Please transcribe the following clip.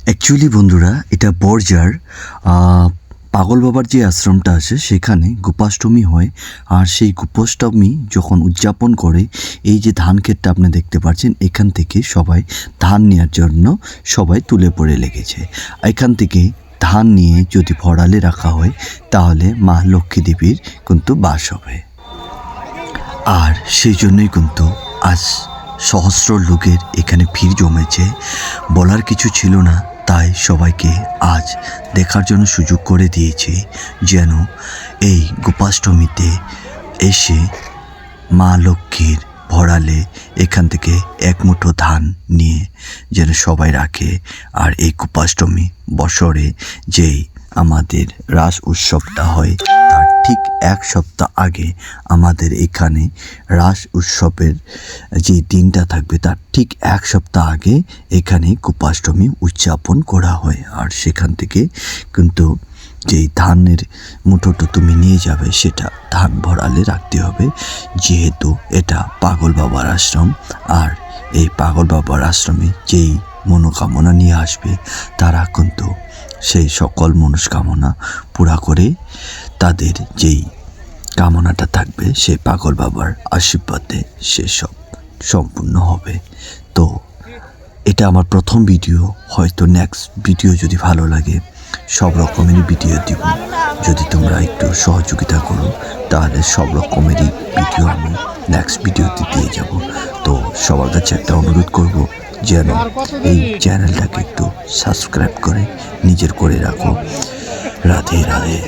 Actually বন্ধুরা, এটা বর্জার পাগল বাবার যে আশ্রমটা আছে সেখানে গোপাষ্টমী হয়। আর সেই গোপাষ্টমী যখন উদযাপন করে, এই যে ধান ক্ষেতটা আপনি দেখতে পাচ্ছেন, এখান থেকে সবাই ধান নেওয়ার জন্য সবাই তুলে পড়ে লেগেছে। এখান থেকে ধান নিয়ে যদি ভরালে রাখা হয় তাহলে মা লক্ষ্মী দেবীর কিন্তু বাস হবে। আর সেই জন্যই কিন্তু আজ সহস্র লোকের এখানে ভিড় জমেছে। বলার কিছু ছিল না, তাই সবাইকে আজ দেখার জন্য সুযোগ করে দিয়েছি, যেন এই গোপাষ্টমীতে এসে মা লক্ষ্মীর ভরালে এখান থেকে এক মুঠো ধান নিয়ে যেন সবাই রাখে। আর এই গোপাষ্টমী বছরে যেই আমাদের রাস উৎসবটা হয় তার ঠিক এক সপ্তাহ আগে আমাদের এখানে রাস উৎসবের যে দিনটা থাকবে তার ঠিক এক সপ্তাহ আগে এখানে গোপাষ্টমী উদযাপন করা হয়। আর সেখান থেকে কিন্তু যেই ধানের মুঠোটা তুমি নিয়ে যাবে সেটা ধান ভরালে রাখতে হবে, যেহেতু এটা পাগল বাবার আশ্রম। আর এই পাগল বাবার আশ্রমে যেই মনোকামনা নিয়ে আসবে তারা কিন্তু সেই সকল মনস্কামনা পুরা করে তাদের যেই কামনাটা থাকবে সেই পাগল বাবার আশীর্বাদে সেসব সম্পূর্ণ হবে। তো এটা আমার প্রথম ভিডিও, হয়তো নেক্সট ভিডিও যদি ভালো লাগে সব রকমেরই ভিডিও দিব। যদি তোমরা একটু সহযোগিতা করো তাহলে সব রকমেরই ভিডিও আমি নেক্সট ভিডিওতে দিয়ে যাব। তো সবার কাছে একটা অনুরোধ করব, যেন এই চ্যানেলটাকে একটু সাবস্ক্রাইব করে নিজের করে রাখো। রাধে রাধে।